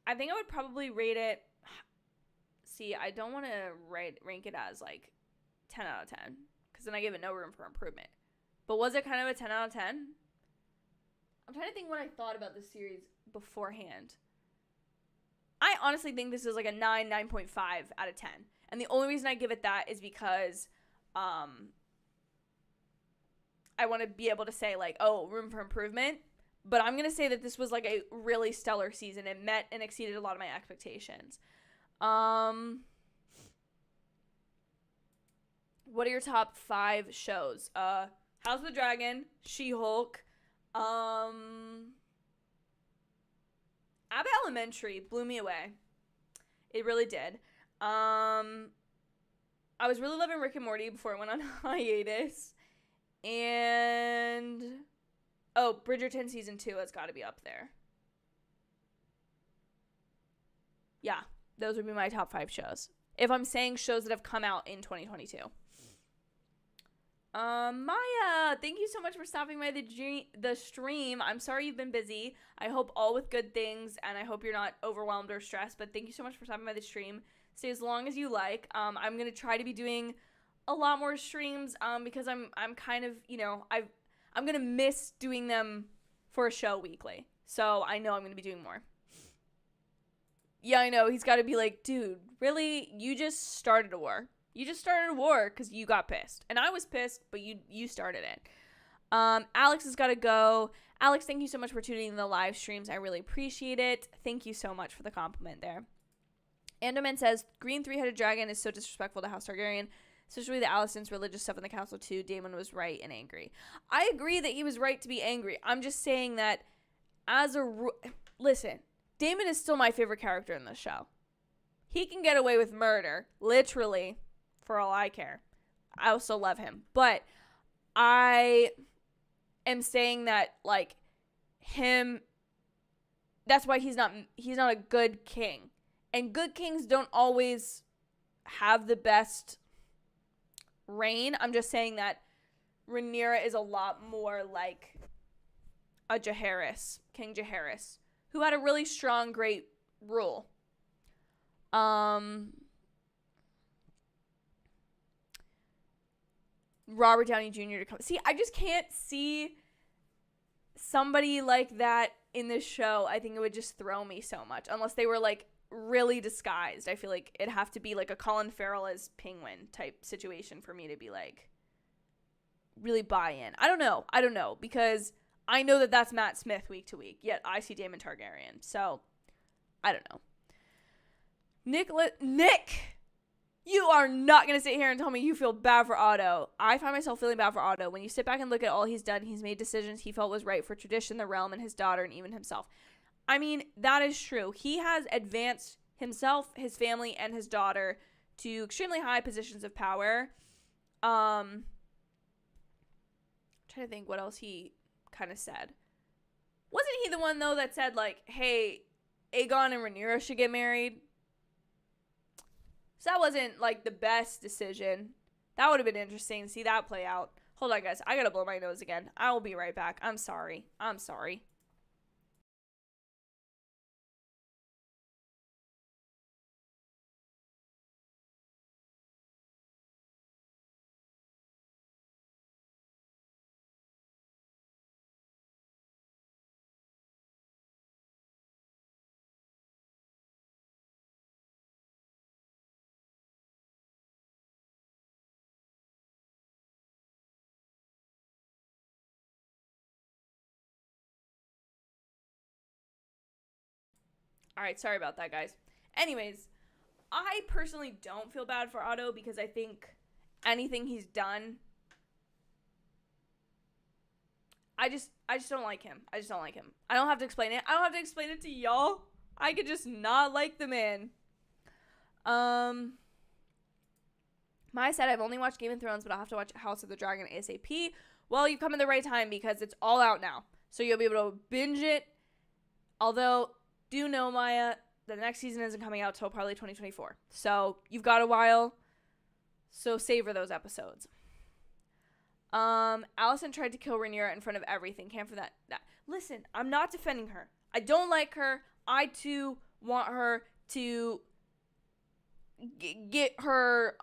I think I would probably rate it. See, I don't want to rank it as like 10 out of 10, because then I give it no room for improvement. But was it kind of a 10 out of 10? I'm trying to think what I thought about this series beforehand. I honestly think this is like a 9.5 out of 10. And the only reason I give it that is because I want to be able to say like, oh, room for improvement. But I'm going to say that this was like a really stellar season. It met and exceeded a lot of my expectations. What are your top 5 shows? House of the Dragon, She-Hulk, Abbott Elementary blew me away. It really did. I was really loving Rick and Morty before it went on hiatus. And Bridgerton season 2 has got to be up there. Yeah, those would be my top 5 shows, if I'm saying shows that have come out in 2022. Maya, thank you so much for stopping by the stream. I'm sorry you've been busy. I hope all with good things, and I hope you're not overwhelmed or stressed, but thank you so much for stopping by the stream. Stay as long as you like. I'm going to try to be doing a lot more streams, because I'm kind of, I'm going to miss doing them for a show weekly. So I know I'm going to be doing more. Yeah, I know. He's got to be like, dude, really? You just started a war. You just started a war because you got pissed. And I was pissed, but you started it. Alex has got to go. Alex, thank you so much for tuning in the live streams. I really appreciate it. Thank you so much for the compliment there. Andoman says, green three-headed dragon is so disrespectful to House Targaryen, especially the Alicent's religious stuff in the council too. Daemon was right and angry. I agree that he was right to be angry. I'm just saying that listen, Daemon is still my favorite character in this show. He can get away with murder, literally, for all I care. I also love him. But I am saying that, like, that's why he's not a good king. And good kings don't always have the best reign. I'm just saying that Rhaenyra is a lot more like a Jaehaerys, King Jaehaerys, who had a really strong, great rule. Robert Downey Jr. to come. See, I just can't see somebody like that in this show. I think it would just throw me so much. Unless they were, like, really disguised. I feel like it'd have to be, like, a Colin Farrell as Penguin type situation for me to be, like, really buy in. I don't know. Because I know that that's Matt Smith week to week. Yet I see Daemon Targaryen. So, I don't know. Nick! You are not going to sit here and tell me you feel bad for Otto. I find myself feeling bad for Otto. When you sit back and look at all he's done, he's made decisions he felt was right for tradition, the realm, and his daughter, and even himself. I mean, that is true. He has advanced himself, his family, and his daughter to extremely high positions of power. I'm trying to think what else he kind of said. Wasn't he the one, though, that said, like, hey, Aegon and Rhaenyra should get married? So that wasn't, like, the best decision. That would have been interesting to see that play out. Hold on, guys. I gotta blow my nose again. I will be right back. I'm sorry. All right, sorry about that, guys. Anyways, I personally don't feel bad for Otto because I think anything he's done, I just don't like him. I don't have to explain it. I don't have to explain it to y'all. I could just not like the man. Maya said, I've only watched Game of Thrones, but I'll have to watch House of the Dragon ASAP. Well, you've come at the right time because it's all out now. So you'll be able to binge it. Although, do know, Maya, the next season isn't coming out till probably 2024. So you've got a while. So savor those episodes. Alicent tried to kill Rhaenyra in front of everything. Can't for that. Listen, I'm not defending her. I don't like her. I, too, want her to get her,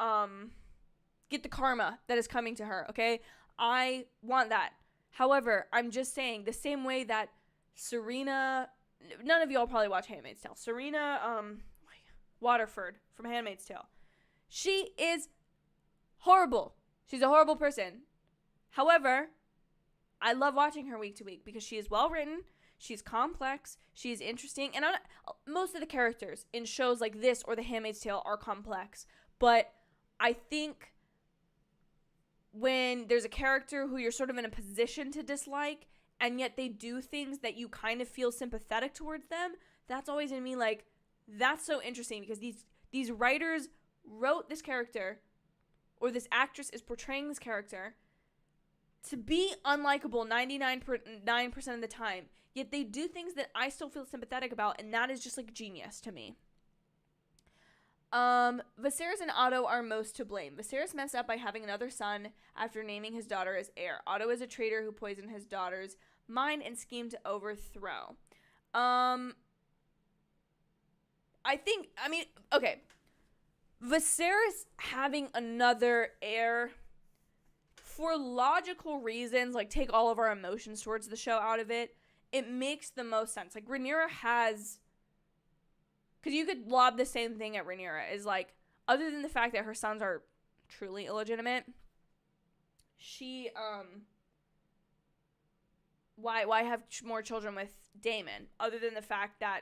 get the karma that is coming to her, okay? I want that. However, I'm just saying, the same way that Serena, none of y'all probably watch Handmaid's Tale. Serena, Waterford from Handmaid's Tale. She is horrible. She's a horrible person. However, I love watching her week to week because she is well written. She's complex. She's interesting. And most of the characters in shows like this or The Handmaid's Tale are complex. But I think when there's a character who you're sort of in a position to dislike, and yet they do things that you kind of feel sympathetic towards them, that's always in me like, that's so interesting because these writers wrote this character, or this actress is portraying this character to be unlikable 99% of the time, yet they do things that I still feel sympathetic about, and that is just like genius to me. Viserys and Otto are most to blame. Viserys messed up by having another son after naming his daughter as heir. Otto is a traitor who poisoned his daughter's mind and schemed to overthrow. Okay. Viserys having another heir, for logical reasons, like take all of our emotions towards the show out of it, it makes the most sense. Like, Rhaenyra has... Because you could lob the same thing at Rhaenyra, is like, other than the fact that her sons are truly illegitimate, she, why have more children with Daemon? Other than the fact that,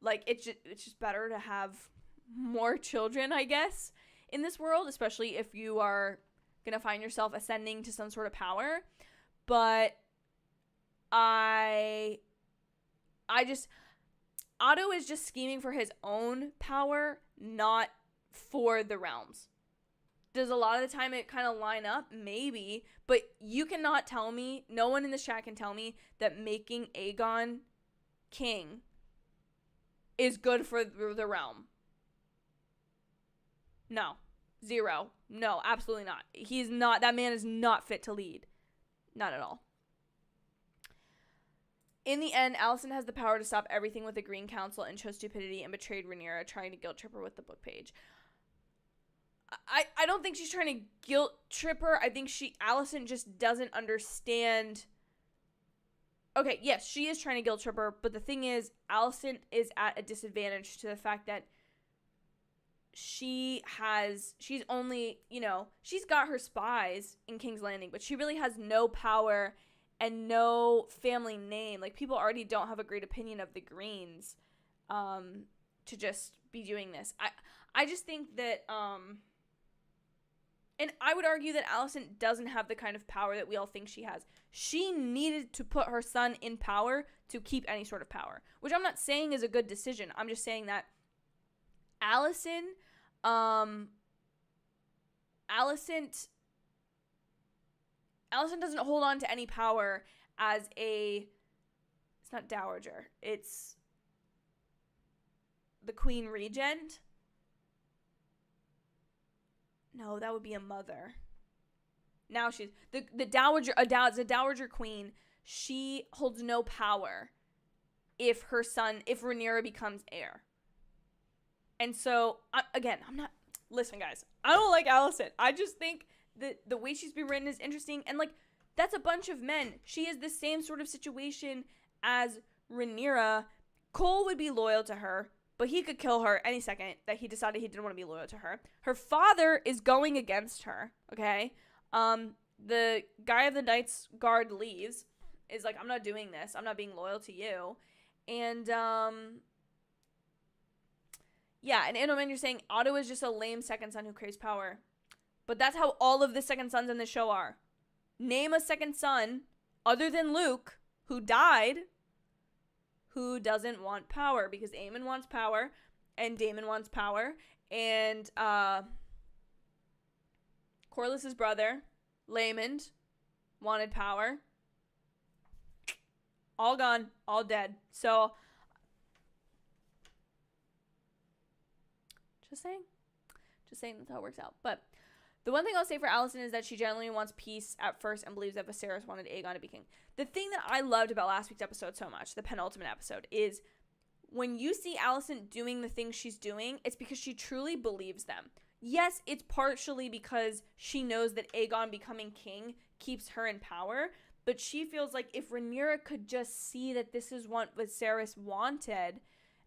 like, it's just better to have more children, I guess, in this world, especially if you are gonna find yourself ascending to some sort of power. But Otto is just scheming for his own power, not for the realms. Does a lot of the time it kind of line up? Maybe. But you cannot tell me, no one in this chat can tell me, that making Aegon king is good for the realm. No. Zero. No, absolutely not. He's not, that man is not fit to lead. Not at all. In the end, Alicent has the power to stop everything with the Green Council and chose stupidity and betrayed Rhaenyra, trying to guilt trip her with the book page. I don't think she's trying to guilt trip her. I think Alicent just doesn't understand. Okay, yes, she is trying to guilt trip her, but the thing is, Alicent is at a disadvantage to the fact that she's only, she's got her spies in King's Landing, but she really has no power and no family name. Like, people already don't have a great opinion of the Greens to just be doing this. I just think that, and I would argue that Alicent doesn't have the kind of power that we all think she has. She needed to put her son in power to keep any sort of power, which I'm not saying is a good decision. I'm just saying that Alicent doesn't hold on to any power as it's not dowager, it's the Queen Regent. No, that would be a mother. Now she's the dowager, the dowager queen. She holds no power if Rhaenyra becomes heir. And so, listen guys, I don't like Alicent. I just think that the way she's been written is interesting, and like, that's a bunch of men. She is the same sort of situation as Rhaenyra. Cole would be loyal to her, but he could kill her any second that he decided he didn't want to be loyal to her. Her father is going against her, okay? The guy of the Knight's Guard leaves, is like, I'm not doing this. I'm not being loyal to you. And, yeah, and Anoman, you're saying Otto is just a lame second son who craves power. But that's how all of the second sons in the show are. Name a second son, other than Luke, who died, who doesn't want power, because Aemon wants power, and Daemon wants power, and Corlys's brother, Laemond, wanted power. All gone, all dead. So, just saying that's how it works out. But the one thing I'll say for Alicent is that she generally wants peace at first and believes that Viserys wanted Aegon to be king. The thing that I loved about last week's episode so much, the penultimate episode, is when you see Alicent doing the things she's doing, it's because she truly believes them. Yes, it's partially because she knows that Aegon becoming king keeps her in power, but she feels like if Rhaenyra could just see that this is what Viserys wanted,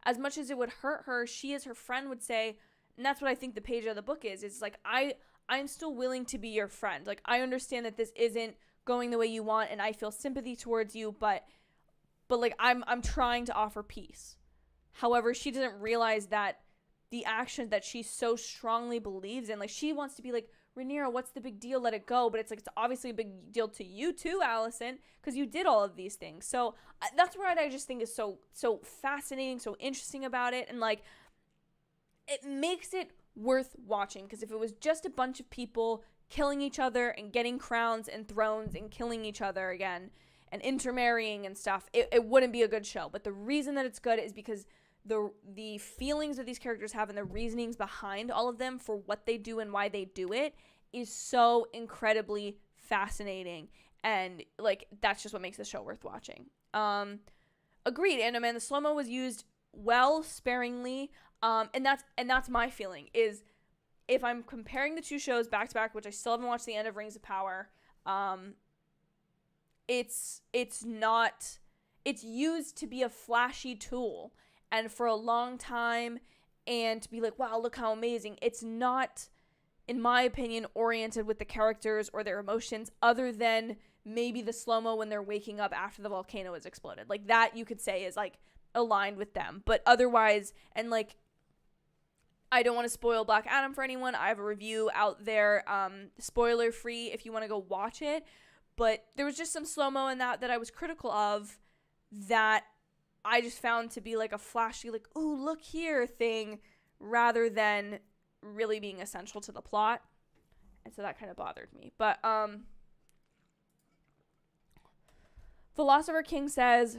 as much as it would hurt her, she as her friend would say, and that's what I think the page of the book is, it's like, I'm still willing to be your friend. Like, I understand that this isn't going the way you want, and I feel sympathy towards you, but like, I'm trying to offer peace. However, she doesn't realize that the action that she so strongly believes in, like, she wants to be like, Rhaenyra, what's the big deal? Let it go. But it's like, it's obviously a big deal to you too, Alicent, because you did all of these things. So that's what I just think is so fascinating, so interesting about it, and like, it makes it worth watching, because if it was just a bunch of people killing each other and getting crowns and thrones and killing each other again and intermarrying and stuff, it wouldn't be a good show. But the reason that it's good is because the feelings that these characters have and the reasonings behind all of them for what they do and why they do it is so incredibly fascinating. And like, that's just what makes the show worth watching. Agreed. And man, the slow-mo was used well, sparingly. And that's my feeling is, if I'm comparing the two shows back to back, which I still haven't watched the end of Rings of Power, it's used to be a flashy tool and for a long time, and to be like, wow, look how amazing. It's not, in my opinion, oriented with the characters or their emotions, other than maybe the slow-mo when they're waking up after the volcano has exploded. Like, that you could say is like aligned with them. But otherwise, and like, I don't want to spoil Black Adam for anyone. I have a review out there, spoiler free if you want to go watch it. But there was just some slow-mo in that I was critical of, that I just found to be like a flashy, like, ooh, look here thing, rather than really being essential to the plot. And so that kind of bothered me. But Philosopher King says,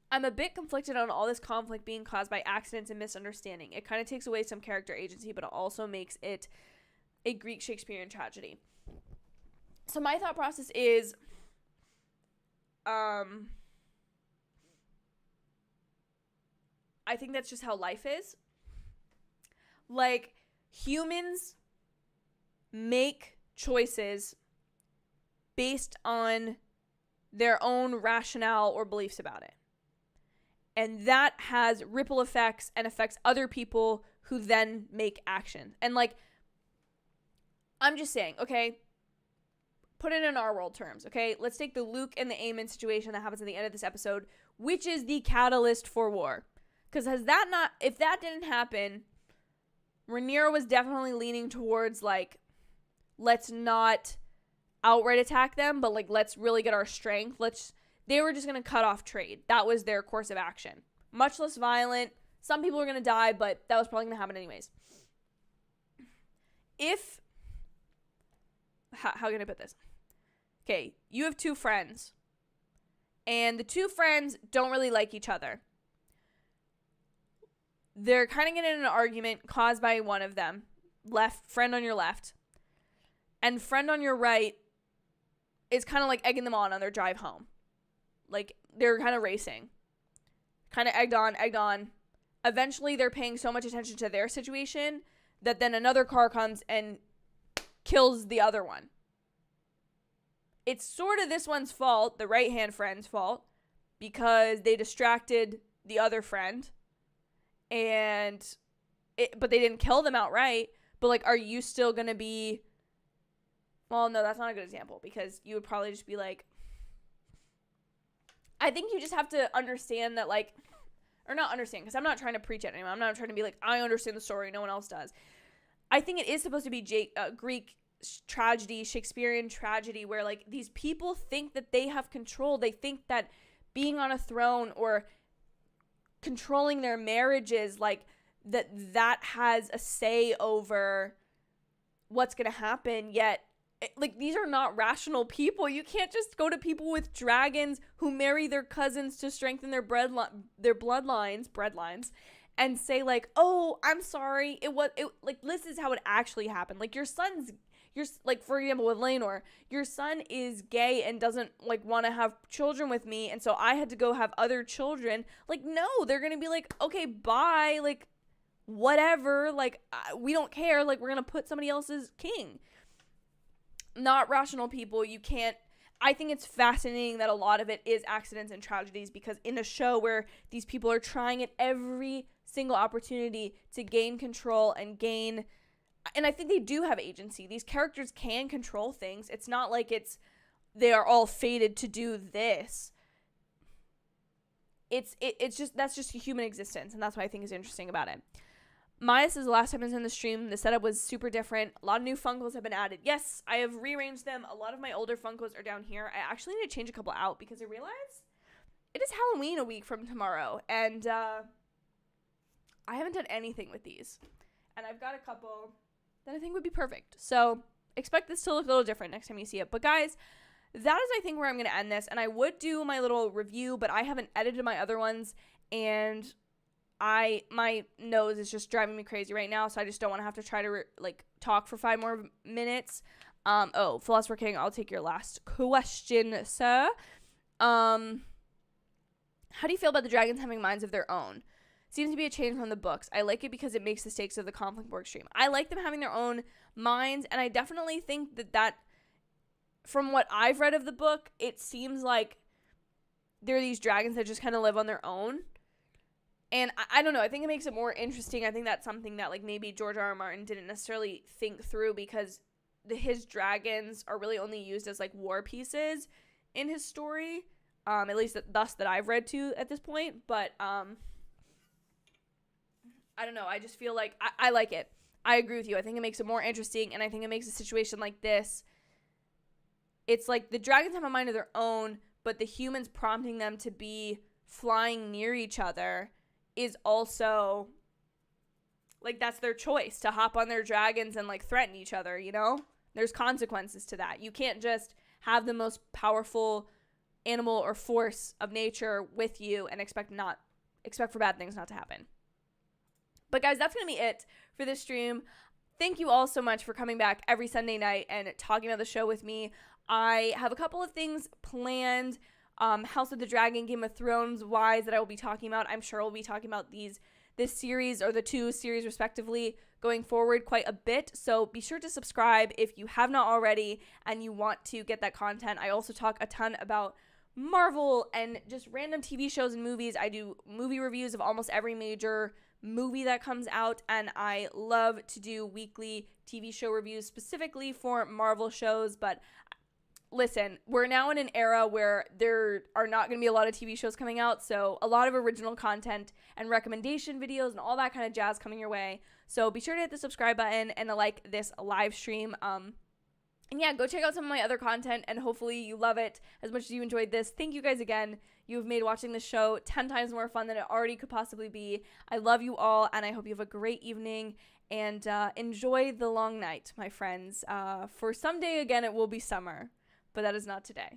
I'm a bit conflicted on all this conflict being caused by accidents and misunderstanding. It kind of takes away some character agency, but it also makes it a Greek Shakespearean tragedy. So my thought process is, I think that's just how life is. Like, humans make choices based on their own rationale or beliefs about it. And that has ripple effects and affects other people who then make action. And like, I'm just saying, okay, put it in our world terms, okay? Let's take the Luke and the Aemon situation that happens at the end of this episode, which is the catalyst for war. Because if that didn't happen, Rhaenyra was definitely leaning towards, like, let's not outright attack them, but, like, let's really get our strength. They were just going to cut off trade. That was their course of action. Much less violent. Some people were going to die, but that was probably going to happen anyways. How can I put this? Okay, you have two friends, and the two friends don't really like each other. They're kind of getting in an argument caused by one of them. Friend on your left. And friend on your right is kind of like egging them on their drive home. Like, they're kind of racing. Kind of egged on. Eventually, they're paying so much attention to their situation that then another car comes and kills the other one. It's sort of this one's fault, the right-hand friend's fault, because they distracted the other friend. But they didn't kill them outright. But, like, are you still going to be... Well, no, that's not a good example, because you would probably just be like... I think you just have to understand that, like... Or not understand, because I'm not trying to preach at anyone. I'm not trying to be like, I understand the story, no one else does. I think it is supposed to be Greek tragedy, Shakespearean tragedy, where, like, these people think that they have control. They think that being on a throne or controlling their marriages, like, that has a say over what's going to happen, yet, like, these are not rational people. You can't just go to people with dragons who marry their cousins to strengthen their bloodlines, and say, like, oh, I'm sorry, like, this is how it actually happened. Like, like, for example, with Laenor, your son is gay and doesn't, like, want to have children with me, and so I had to go have other children. Like, no, they're gonna be like, okay, bye, like, whatever, like, we don't care, like, we're gonna put somebody else's king. Not rational people. You can't... I think it's fascinating that a lot of it is accidents and tragedies, because in a show where these people are trying at every single opportunity to gain control and gain... And I think they do have agency. These characters can control things. It's not like they are all fated to do this. It's just... That's just a human existence, and that's what I think is interesting about it. This is the last time I was in the stream. The setup was super different. A lot of new Funkos have been added. Yes, I have rearranged them. A lot of my older Funkos are down here. I actually need to change a couple out, because I realized it is Halloween a week from tomorrow, and I haven't done anything with these. And I've got a couple that I think would be perfect. So expect this to look a little different next time you see it. But guys, that is, I think, where I'm going to end this. And I would do my little review, but I haven't edited my other ones, and my nose is just driving me crazy right now, so I just don't want to have to try to talk for 5 more minutes. Philosopher King, I'll take your last question, sir. How do you feel about the dragons having minds of their own? Seems to be a change from the books. I like it because it makes the stakes of the conflict more extreme. I like them having their own minds, and I definitely think that from what I've read of the book, it seems like there are these dragons that just kind of live on their own. And I don't know. I think it makes it more interesting. I think that's something that maybe George R.R. Martin didn't necessarily think through, because his dragons are really only used as war pieces in his story. At least thus that I've read to at this point. But I don't know. I just feel like I like it. I agree with you. I think it makes it more interesting, and I think it makes a situation like this. It's like the dragons have a mind of their own, but the humans prompting them to be flying near each other is also that's their choice to hop on their dragons and threaten each other, There's consequences to that. You can't just have the most powerful animal or force of nature with you and expect for bad things not to happen. But guys, that's going to be it for this stream. Thank you all so much for coming back every Sunday night and talking about the show with me. I have a couple of things planned, House of the Dragon, Game of Thrones wise, that I will be talking about. I'm sure we'll be talking about this series, or the 2 series respectively, going forward quite a bit. So be sure to subscribe if you have not already and you want to get that content. I also talk a ton about Marvel and just random TV shows and movies. I do movie reviews of almost every major movie that comes out, and I love to do weekly TV show reviews specifically for Marvel shows. But listen, we're now in an era where there are not going to be a lot of TV shows coming out, so a lot of original content and recommendation videos and all that kind of jazz coming your way. So be sure to hit the subscribe button and to like this live stream. And yeah, go check out some of my other content, and hopefully you love it as much as you enjoyed this. Thank you guys again. You have made watching the show 10 times more fun than it already could possibly be. I love you all, and I hope you have a great evening, and enjoy the long night, my friends. For someday again, it will be summer, but that is not today.